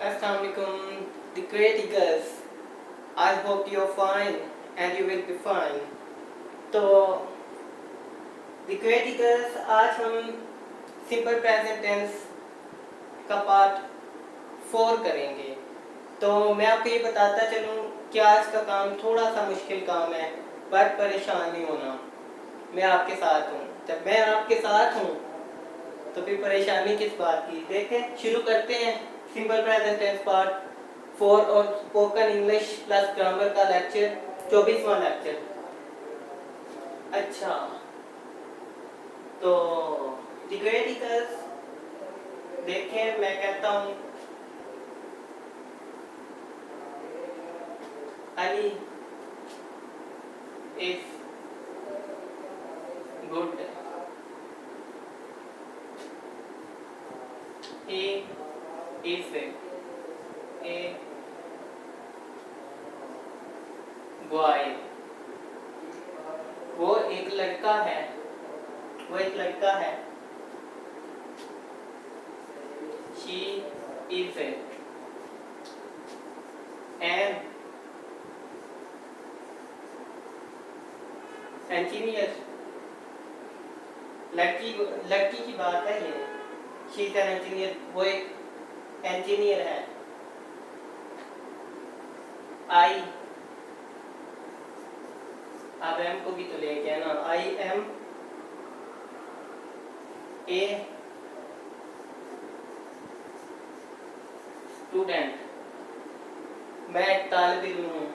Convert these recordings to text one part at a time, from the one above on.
Assalamualaikum, the criticals. I hope you're fine and you will be fine. तो the criticals आज हम simple present tense का part 4 करेंगे। तो मैं आपको ये बताता चलूँ कि आज का काम थोड़ा सा मुश्किल काम है, पर परेशान नहीं होना, मैं आपके साथ हूँ। जब मैं आपके साथ हूँ तो फिर परेशानी किस बात की। देखें, शुरू करते हैं सिंपल प्रेजेंट टेंस पार्ट 4 और स्पोकन इंग्लिश प्लस ग्रामर का लेक्चर 24वां लेक्चर। अच्छा, तो थियोरेटिकल्स देखें, मैं कहता हूँ Ali is good. He is a boy. वो एक लड़का है, वो एक लड़का है। She is an engineer. लड़की की बात है ये। She is an engineer. वो एक इंजीनियर है। I, अब एम को भी तो लेके है ना। I am a student. मैं एक तालिब इल्म हूँ।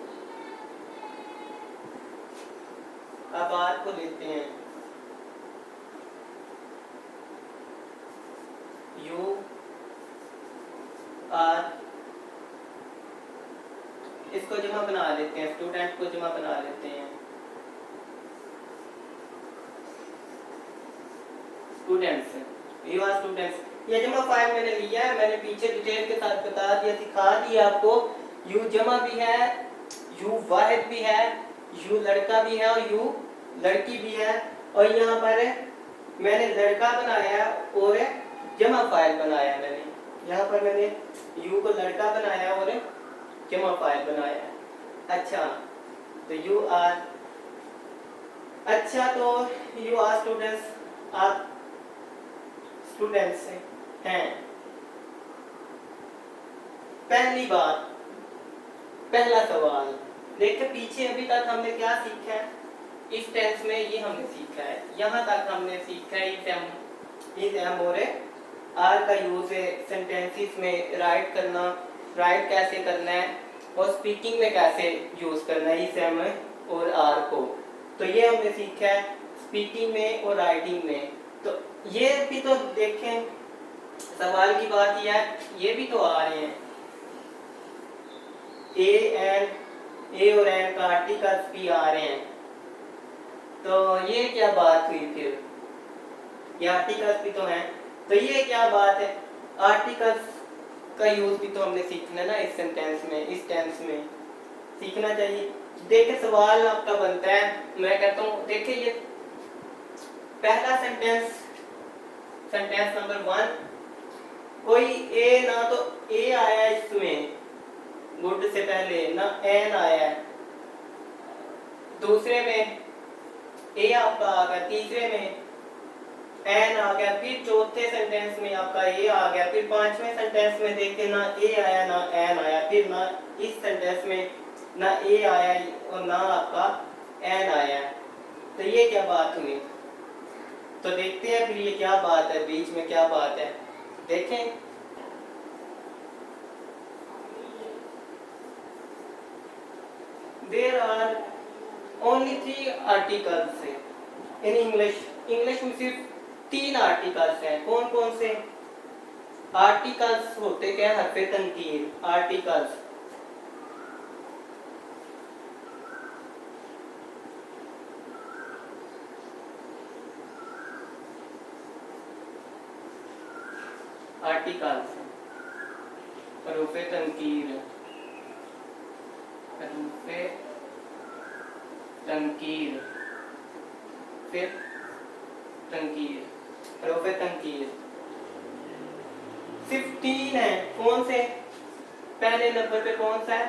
अब बात को लेते हैं। You are, इसको जमा बना लेते हैं, स्टूडेंट को जमा बना लेते हैं। Students, you are students. ये जमा फाइल मैंने लिया है, मैंने पीछे डिटेल के साथ बता दिया, सिखा दिया आपको। यू जमा भी है, यू वाहिद भी है, यू लड़का भी है और यू लड़की भी है। और यहाँ पर मैंने लड़का बनाया और जमा फाइल बनाया। मैंने यहाँ पर मैंने यू को लड़का बनाया और जमा फाइल बनाया। अच्छा, तो यू आर, अच्छा तो यू आर स्टूडेंट्स, आप स्टूडेंट्स हैं। पहली बात, पहला सवाल देखिए, पीछे अभी तक हमने क्या सीखा है। इस टेंस में ये हमने सीखा है, यहाँ तक हमने सीखा है इस एम और आर का यूज है सेंटेंसेस में राइट करना, राइट कैसे करना है और स्पीकिंग में कैसे यूज करना है इस एम और आर को। तो ये हमने सीखा है स्पीकिंग में और राइटिंग में। तो ये भी तो देखें, सवाल की बात यह है, ये भी तो आ रहे हैं। ए और एन का आर्टिकल्स भी आ रहे हैं। तो ये क्या बात हुई फिर, ये आर्टिकल्स भी तो हैं। तो ये क्या बात है, आर्टिकल्स का यूज भी तो हमने सीखना है ना इस सेंटेंस में, इस टेंस में सीखना चाहिए। देखिए सवाल आपका बनता है, मैं कहता हूँ देखिए ये पहला सेंटेंस, सेंटेंस नंबर 1, कोई ए ना तो ए आया इसमें, गुड से पहले ना एन आया है, दूसरे में ए आपका आ गया, तीसरे में एन आ गया, फिर चौथे सेंटेंस में आपका ए आ गया, फिर पांचवें सेंटेंस में देखते ना ए आया ना एन आया, फिर ना इस सेंटेंस में ना ए आया और ना आपका एन आया। तो ये क्या बात हुई। तो देखते हैं फिर ये क्या बात है, बीच में क्या बात है। देखें, there are only 3 articles in English. English में सिर्फ 3 आर्टिकल्स हैं। कौन कौन से आर्टिकल्स होते क्या, हरफे तनकीर आर्टिकल्स। आर्टिकल्स हरफे तनकीर, हरफे तनकीर, फिर तनकीर, हरफ तनकीर सिर्फ 3 है। कौन से, पहले नंबर पे कौन सा है?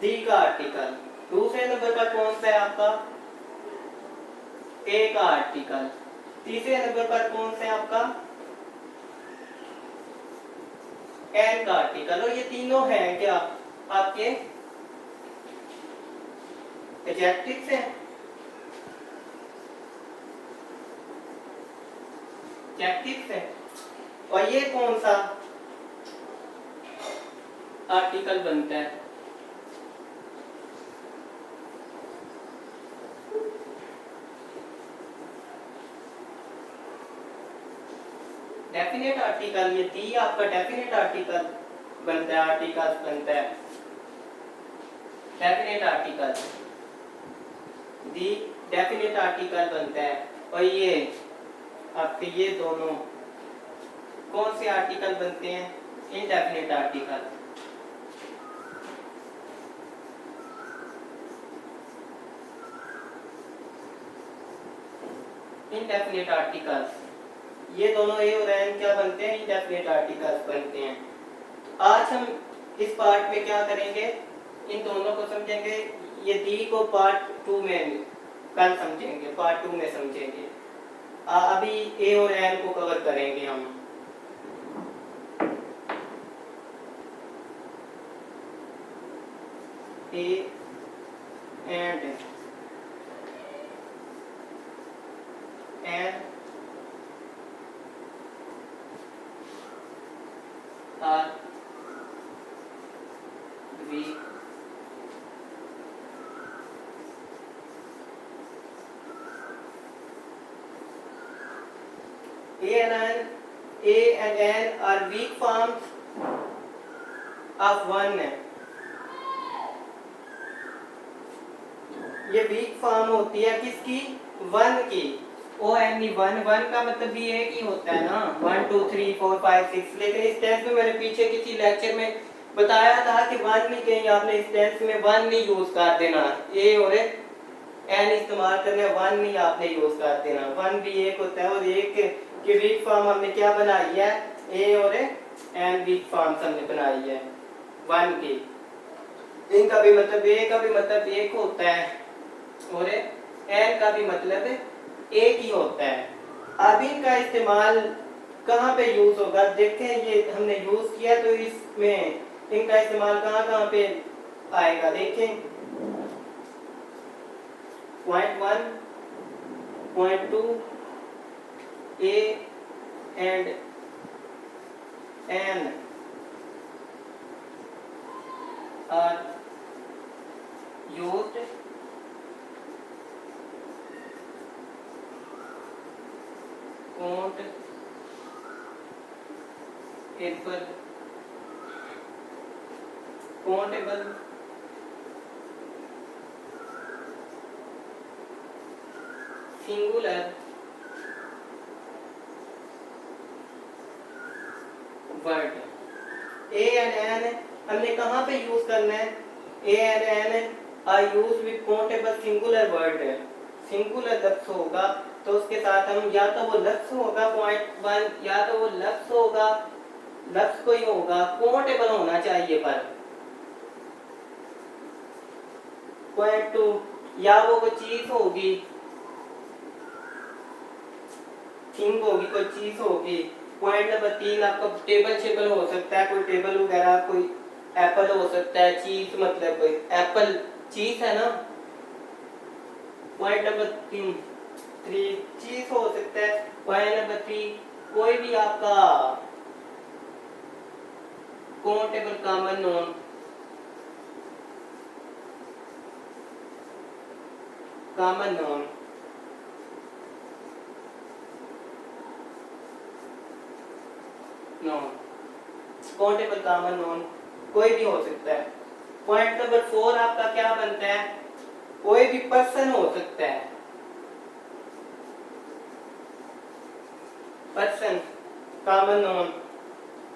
दी का आर्टिकल। दूसरे नंबर पर कौन सा है आपका? ए का आर्टिकल। तीसरे नंबर पर कौन सा है आपका? एन का आर्टिकल। और ये तीनों हैं क्या आपके एडजेक्टिव्स हैं? एडजेक्टिव्स हैं। और ये कौन सा आर्टिकल बनता है? Definite article. ये दी आपका डेफिनेट आर्टिकल बनता है, आर्टिकल्स बनता है डेफिनेट आर्टिकल। दी डेफिनेट आर्टिकल बनता है। और ये आपके ये दोनों कौन से आर्टिकल बनते हैं? Indefinite article. Indefinite articles. ये दोनों ए और एन क्या बनते हैं? इनडेफिनेट आर्टिकल्स बनते हैं। आज हम इस पार्ट में क्या करेंगे? इन दोनों को समझेंगे। ये दी को पार्ट 2 में कल समझेंगे, पार्ट 2 में समझेंगे। अभी ए और एन को कवर करेंगे हम। A and an are weak A and N are weak forms of one। ये वीक फॉर्म होती है किसकी? वन की। O N E one. One का मतलब भी एक ही होता है ना, 1 2 3 4 5 6। लेकिन इस टेंस में मैंने पीछे किसी लेक्चर में बताया था कि वन नहीं कहीं आपने इस टेंस में वन नहीं यूज कर देना। ए और एन इस्तेमाल करने, वन नहीं आपने यूज कर देना। वन भी एक होता है। और एक की वीक फॉर्म हमने क्या बनाई है? ए और एन वीक फॉर्म हमने बनाई है वन की। इनका भी मतलब ए का भी मतलब एक होता है और एन का भी मतलब एक ही होता है। अब इनका इस्तेमाल कहाँ पे यूज होगा? देखें, ये हमने यूज किया तो इसमें इनका इस्तेमाल कहाँ कहाँ पे आएगा? देखें, point 1, point 2, a and an are used countable singular word. A and an हमने कहाँ पे यूज करना है? A and an are use with countable singular word. Singular लफ्ज होगा तो उसके साथ हम या तो वो लफ्ज होगा पॉइंट 1, या तो वो लफ्ज होगा, लफ्ज कोई होगा, काउंटेबल होना चाहिए। पर पॉइंट 2, या वो कोई चीज होगी, थिंग होगी, कोई चीज होगी। पॉइंट नंबर 3 आपका टेबल शेबल हो सकता है, कोई टेबल वगैरह, कोई एप्पल हो सकता है। चीज मतलब कोई एप्पल चीज है ना। पॉइंट नंबर 3 चीज हो सकता है। पॉइंट नंबर 3 कोई भी आपका countable common known, common known. Known countable common known कोई भी हो सकता है। पॉइंट नंबर 4 आपका क्या बनता है? कोई भी पर्सन हो सकता है। Person common known,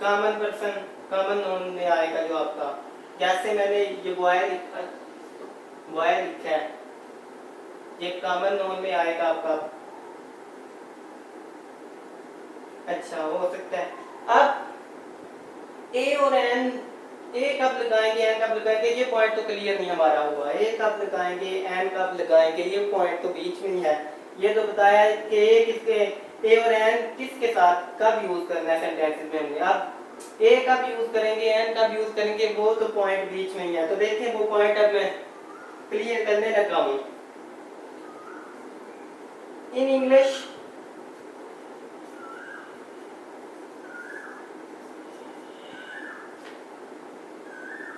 common person common known में आएगा जो आपका, जैसे मैंने ये बॉय लिखा है, ये कॉमन नोन में आएगा आपका। अच्छा, हो सकता है। अब ए और एन, ए कब लगाएंगे एन कब लगाएंगे, ये पॉइंट तो क्लियर नहीं हमारा हुआ। ए कब लगाएंगे एन कब लगाएंगे, ये पॉइंट तो बीच में ही है। ये तो बताया है कि ए किसके, ए और एन किसके साथ कब यूज करना है सेंटेंसेस में हमने। अब ए कब यूज करेंगे एन कब यूज करेंगे, वो तो पॉइंट बीच में ही है। तो देखें वो पॉइंट अब मैं क्लियर करने लगा हूं। इन इंग्लिश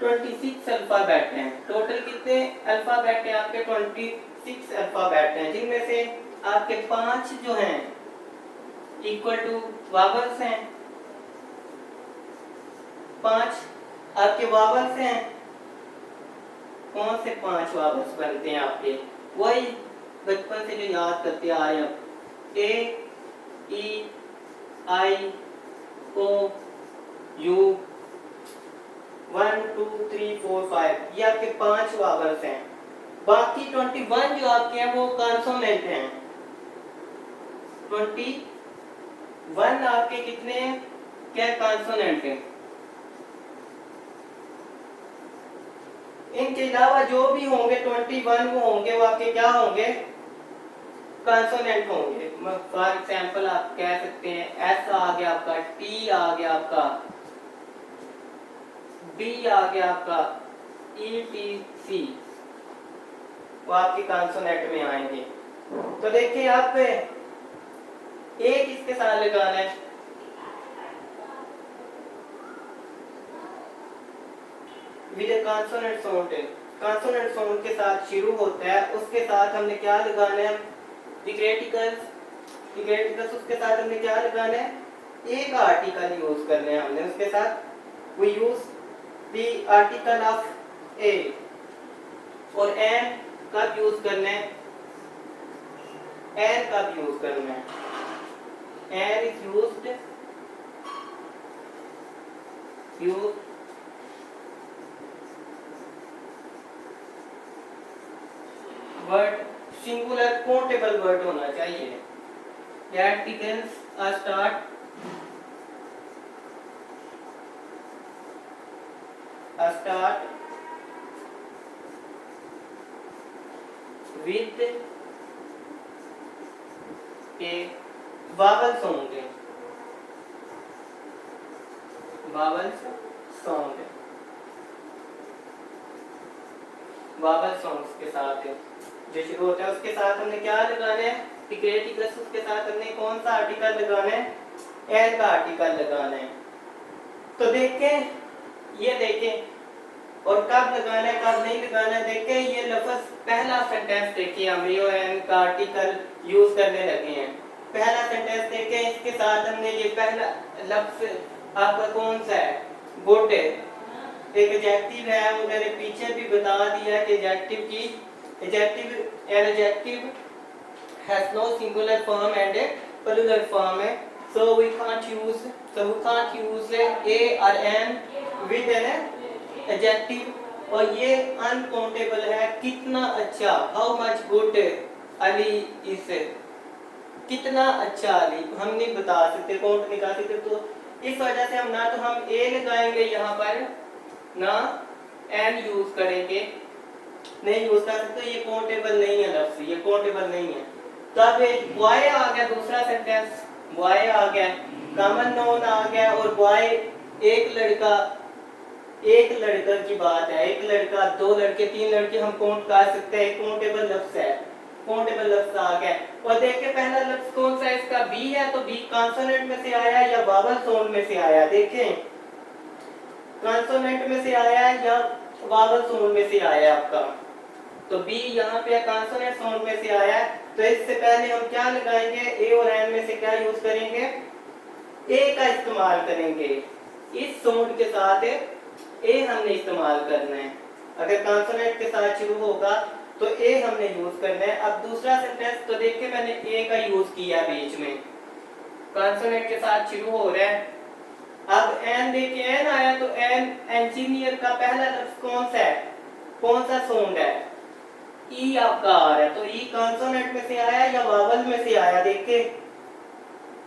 26 अल्फाबेट हैं। टोटल कितने अल्फाबेट हैं आपके? 26 अल्फाबेट हैं, जिनमें से आपके 5 जो हैं इक्वल टू वावल्स हैं। 5 आपके वावल्स हैं। कौन से 5 वावल्स बनते हैं आपके? वही बचपन से जो याद करते आ रहे हैं, ए ई आई ओ यू 1 2 3 4 5, ये आपके 5 वावल्स हैं। बाकी 21 जो आपके हैं वो कॉन्सोनेंट हैं। 21 आपके कितने हैं? क्या कॉन्सोनेंट हैं। इनके अलावा जो भी होंगे 21 वो होंगे, वो आपके क्या होंगे? कॉन्सोनेंट होंगे। फॉर एग्जांपल आप कह सकते हैं एस आ गया आपका, टी आ गया आपका, बी आ गया आपका, ई टी सी, वो आपके कॉन्सोनेंट में आएंगे। तो देखिए आप ए किसके साथ लगाना है? With consonant sound, consonant sound के साथ शुरू होता है, उसके साथ हमने क्या लगाना है? डिक्रेटिकल्स, डिक्रेटिकल्स उसके साथ हमने क्या लगाना है? ए का आर्टिकल यूज करना है हमने उसके साथ। We use the article of a. और एन कब यूज करना है? एन कब यूज करना है? An is used word singular countable word होना चाहिए। That begins a start with a vowel sound, vowel sound, vowel sounds के साथ जो शुरू होता है उसके साथ हमने क्या लगाना है? डिक्रेटिकल्स, उसके साथ हमने कौन सा आर्टिकल लगाना है? एन का आर्टिकल लगाना है। तो देखें, ये देखें, और कब लगाना है कब नहीं लगाना है देखें। ये लफ्ज पहला सेंटेंस देखिए, हम ए और एन का आर्टिकल यूज करने लगे हैं। पहला सेंटेंस देखें, इसके साथ हमने ये पहला लफ्ज आपका कौन सा है? गुड। एक एडजेक्टिव है, वो मैंने पीछे भी बता दिया कि एडजेक्टिव की an adjective has no singular form and a plural form, so we can't use a or an with an adjective. और ये अनकाउंटेबल है। कितना अच्छा, how much good Ali is, कितना अच्छा अली, हम नहीं बता सकते, काउंट नहीं कर सकते। तो इस वजह से हम ना तो हम ए लगाएंगे यहाँ पर, ना एन यूज करेंगे, नहीं यूज कर सकते। ये काउंटेबल नहीं है लफ्ज, ये काउंटेबल नहीं है। तब बॉय आ गया, दूसरा सेंटेंस बॉय आ गया, कॉमन नाउन आ गया। और बॉय एक लड़का, एक लड़का की बात है, एक लड़का, 2 लड़के, 3 लड़के हम काउंट कर सकते हैं। काउंटेबल लफ्ज है, काउंटेबल लफ्ज आ गया। और देखिए पहला लफ्ज कौन सा? इसका बी है, तो बी कॉन्सोनेंट में से आया या वावल साउंड में से आया? देखें, कॉन्सोनेंट में से आया या वावल साउंड में से आया आपका? तो बी यहाँ पे कॉन्सोनेंट साउंड में से आया। तो इससे पहले हम क्या लगाएंगे? ए और एन में से क्या यूज करेंगे? ए का इस्तेमाल करेंगे। इस साउंड के साथ ए हमने इस्तेमाल करना है। अगर कॉन्सोनेंट के साथ शुरू होगा तो ए हमने यूज करना है। अब दूसरा सेंटेंस तो देखिए मैंने ए का यूज किया बीच में, कॉन्सोनेंट के साथ शुरू हो रहा है। अब एन देखिए, एन आया तो एन, इंजीनियर का पहला लफ्ज कौन सा है? कौन सा साउंड है? ई आपका आ रहा है। तो ई कॉन्सोनेंट में से आया या वावल में से आया? देखिए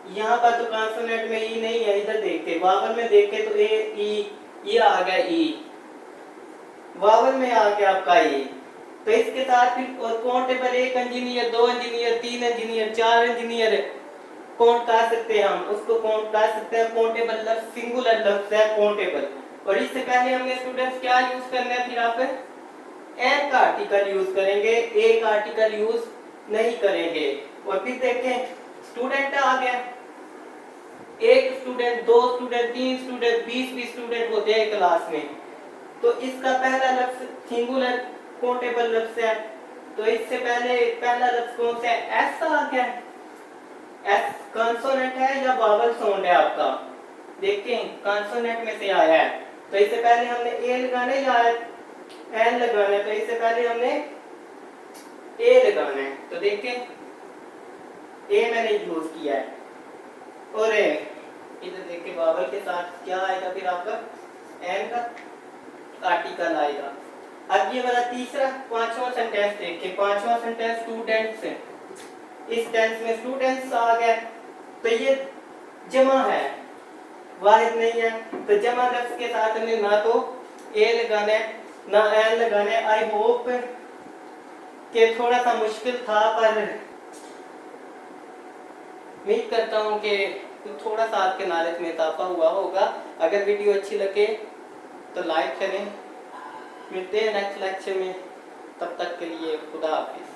यहाँ पर तो कॉन्सोनेंट में ई नहीं है, इधर देखते वावल में देखे तो ए ई, ये आ गया ई, वावल में आ गया आपका ई। तो इसके साथ फिर countable 1 engineer, 2 engineer, 3 engineer, 4 engineer count कर सकते हैं, हम उसको काउंट कर सकते हैं। काउंटेबल लफ्ज सिंगुलर लफ्ज है काउंटेबल। और इससे पहले हमने स्टूडेंट्स क्या यूज करना है, फिर आप एन का आर्टिकल यूज करेंगे, ए का आर्टिकल यूज नहीं करेंगे। और फिर देखें स्टूडेंट आ गया, 1 स्टूडेंट, 2 स्टूडेंट, 3 स्टूडेंट, 20 स्टूडेंट होते हैं क्लास में। तो इसका पहला लफ्ज सिंगुलर काउंटेबल लफ्ज है, तो इससे पहले पहला लफ्ज कौन सा है, एस आ गया। एस कॉन्सोनेंट है या वावल साउंड है आपका, देखें कॉन्सोनेंट में से आया है। तो इससे पहले हमने ए लगाना है या एन लगाना है, तो इससे पहले हमने ए लगाना है। तो देखें ए मैंने यूज किया है। और इधर देखिए वावल के साथ क्या आएगा, फिर आपका एन का आर्टिकल आएगा। अब ये वाला तीसरा 5वां सेंटेंस देखिए, 5वां सेंटेंस स्टूडेंट्स है। इस टेंस में स्टूडेंट्स आ गए, तो ये जमा है, वाहिद नहीं है। तो जमा लफ्ज के साथ हमें ना तो ए लगाना है ना एन लगाना है। आई होप कि थोड़ा सा मुश्किल था, पर उम्मीद करता हूँ कि थोड़ा सा आपके नॉलेज में इजाफा हुआ होगा। अगर वीडियो अच्छी लगे तो लाइक करें। मिलते हैं नेक्स्ट लेक्चर में, तब तक के लिए खुदा हाफिज।